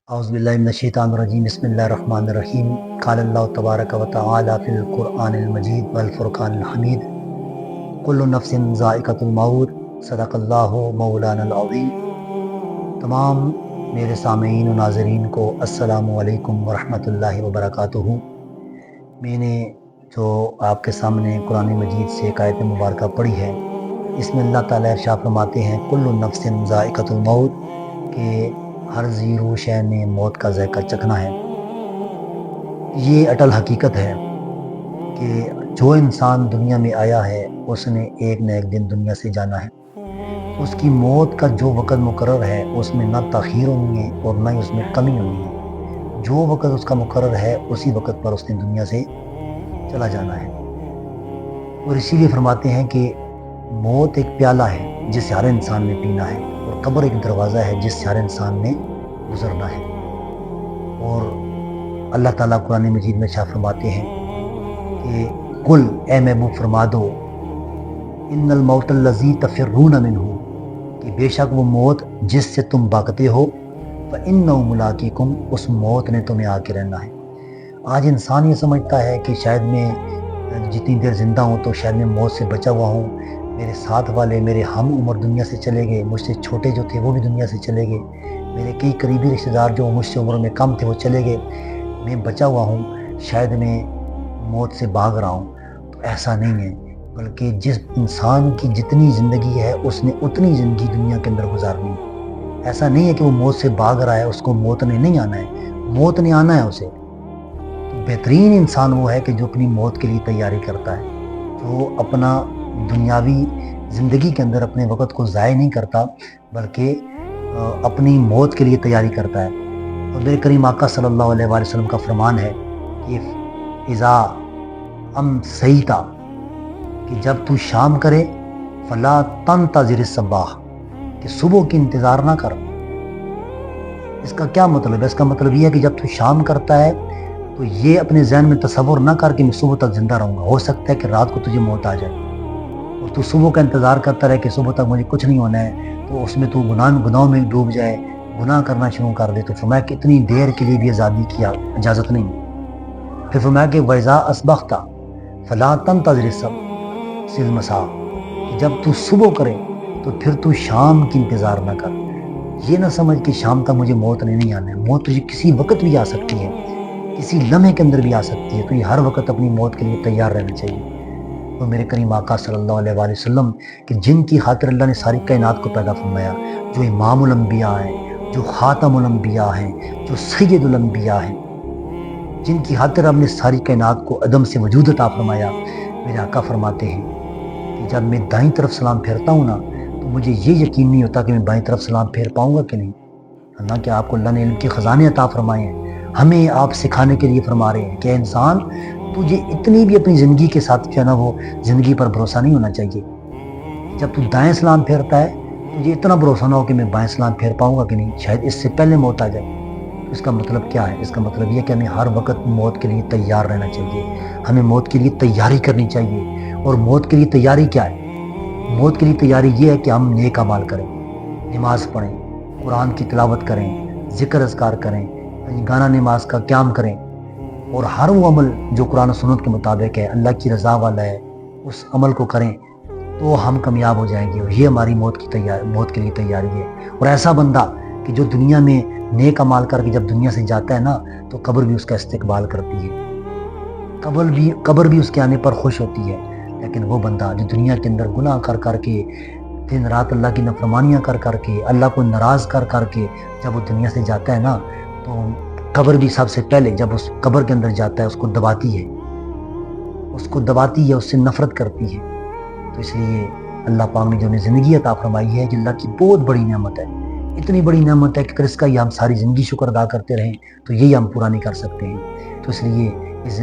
اعوذ باللہ من الشیطان الرجیم بسم اللہ الرحمن الرحیم قال اللہ تبارک و تعالی فی القرآن المجید والفرقان الحمید کل نفس ذائقۃ الموت صدق اللہ مولانا العظیم۔ تمام میرے سامعین و ناظرین کو السلام علیکم ورحمۃ اللہ وبرکاتہ۔ میں نے جو آپ کے سامنے قرآن مجید سے ایک آیت مبارکہ پڑھی ہے، اس میں اللہ تعالیٰ ارشاد فرماتے ہیں کل نفس ذائقۃ الموت، کہ ہر ذی روح شے نے موت کا ذائقہ چکھنا ہے۔ یہ اٹل حقیقت ہے کہ جو انسان دنیا میں آیا ہے اس نے ایک نہ ایک دن دنیا سے جانا ہے۔ اس کی موت کا جو وقت مقرر ہے اس میں نہ تاخیر ہونی ہے اور نہ ہی اس میں کمی ہونی ہے۔ جو وقت اس کا مقرر ہے اسی وقت پر اس نے دنیا سے چلا جانا ہے۔ اور اسی لیے فرماتے ہیں کہ موت ایک پیالہ ہے جس سے ہر انسان نے پینا ہے، اور قبر ایک دروازہ ہے جس سے ہر انسان نے گزرنا ہے۔ اور اللہ تعالیٰ قرآن مجید میں ارشاد فرماتے ہیں کہ قل، اے محبوب فرما دو، ان الموت الذی تفرون منہ، کہ بے شک وہ موت جس سے تم بھاگتے ہو، فإنہ ملاقیکم، اس موت نے تمہیں آ کے رہنا ہے۔ آج انسان یہ سمجھتا ہے کہ شاید میں جتنی دیر زندہ ہوں تو شاید میں موت سے بچا ہوا ہوں، میرے ساتھ والے میرے ہم عمر دنیا سے چلے گئے، مجھ سے چھوٹے جو تھے وہ بھی دنیا سے چلے گئے، میرے کئی قریبی رشتہ دار جو مجھ سے عمر میں کم تھے وہ چلے گئے، میں بچا ہوا ہوں، شاید میں موت سے بھاگ رہا ہوں۔ تو ایسا نہیں ہے، بلکہ جس انسان کی جتنی زندگی ہے اس نے اتنی زندگی دنیا کے اندر گزارنی ہے۔ ایسا نہیں ہے کہ وہ موت سے بھاگ رہا ہے، اس کو موت نے نہیں آنا ہے، موت نے آنا ہے اسے۔ بہترین انسان وہ ہے کہ جو اپنی موت کے لیے تیاری کرتا ہے، جو اپنا دنیاوی زندگی کے اندر اپنے وقت کو ضائع نہیں کرتا بلکہ اپنی موت کے لیے تیاری کرتا ہے۔ اور میرے کریم آقا صلی اللہ علیہ وآلہ وسلم کا فرمان ہے کہ اذا امسیت، کہ جب تو شام کرے، فلا تنتظر الصباح، کہ صبح کی انتظار نہ کر۔ اس کا کیا مطلب ہے؟ اس کا مطلب یہ ہے کہ جب تو شام کرتا ہے تو یہ اپنے ذہن میں تصور نہ کر کہ میں صبح تک زندہ رہوں گا، ہو سکتا ہے کہ رات کو تجھے موت آ جائے، اور تو صبح کا انتظار کرتا رہے کہ صبح تک مجھے کچھ نہیں ہونا ہے، تو اس میں تو گناہوں میں ڈوب جائے، گناہ کرنا شروع کر دے۔ تو فرمایا کہ اتنی دیر کے لیے بھی آزادی کی اجازت نہیں۔ پھر فرمایا کہ وَإِذَا أَصْبَحْتَ فَلَا تَنْتَظِرِ الْمَسَاءَ، کہ جب تو صبح کرے تو پھر تو شام کی انتظار نہ کر۔ یہ نہ سمجھ کہ شام تک مجھے موت نہیں آنا ہے، موت تجھے کسی وقت بھی آ سکتی ہے، کسی لمحے کے اندر بھی آ سکتی ہے، تو یہ ہر وقت اپنی موت کے لیے تیار رہنا چاہیے۔ اور میرے کریم آقا صلی اللہ علیہ وآلہ وسلم کہ جن کی خاطر اللہ نے ساری کائنات کو پیدا فرمایا، جو امام الانبیاء ہیں، جو خاتم الانبیاء ہیں، جو سید الانبیاء ہیں، جن کی خاطر ہم نے ساری کائنات کو عدم سے وجود عطا فرمایا، میرے آقا فرماتے ہیں کہ جب میں دائیں طرف سلام پھیرتا ہوں نا تو مجھے یہ یقین نہیں ہوتا کہ میں بائیں طرف سلام پھیر پاؤں گا کہ نہیں۔ حالانکہ آپ کو اللہ نے علم کے خزانے عطا فرمائے ہیں، ہمیں آپ سکھانے کے لیے فرما رہے ہیں کہ انسان تجھے اتنی بھی اپنی زندگی کے ساتھ جو ہے نا وہ زندگی پر بھروسہ نہیں ہونا چاہیے۔ جب تو دائیں سلام پھیرتا ہے تجھے اتنا بھروسہ نہ ہو کہ میں بائیں سلام پھیر پاؤں گا کہ نہیں، شاید اس سے پہلے موت آ جائے۔ اس کا مطلب کیا ہے؟ اس کا مطلب یہ کہ ہمیں ہر وقت موت کے لیے تیار رہنا چاہیے، ہمیں موت کے لیے تیاری کرنی چاہیے۔ اور موت کے لیے تیاری کیا ہے؟ موت کے لیے تیاری یہ ہے کہ ہم نیک اعمال کریں، نماز پڑھیں، قرآن کی تلاوت کریں، ذکر اذکار کریں، گانا نماز کا قیام کریں، اور ہر وہ عمل جو قرآن و سنت کے مطابق ہے، اللہ کی رضا والا ہے، اس عمل کو کریں تو ہم کامیاب ہو جائیں گے۔ اور یہ ہماری موت کے لیے تیاری ہے۔ اور ایسا بندہ کہ جو دنیا میں نیک اعمال کر کے جب دنیا سے جاتا ہے نا تو قبر بھی اس کا استقبال کرتی ہے، قبر بھی اس کے آنے پر خوش ہوتی ہے۔ لیکن وہ بندہ جو دنیا کے اندر گناہ کر کر کے، دن رات اللہ کی نافرمانیاں کر کر کے، اللہ کو ناراض کر کر کے جب وہ دنیا سے جاتا ہے نا تو قبر بھی سب سے پہلے جب اس قبر کے اندر جاتا ہے اس کو دباتی ہے، اس سے نفرت کرتی ہے۔ تو اس لیے اللہ پاک نے جو ہمیں زندگی عطا فرمائی ہے جو اللہ کی بہت بڑی نعمت ہے، اتنی بڑی نعمت ہے کہ اگر اس کا یہ ہم ساری زندگی شکر ادا کرتے رہیں تو یہی ہم پورا نہیں کر سکتے ہیں۔ تو اس لیے اس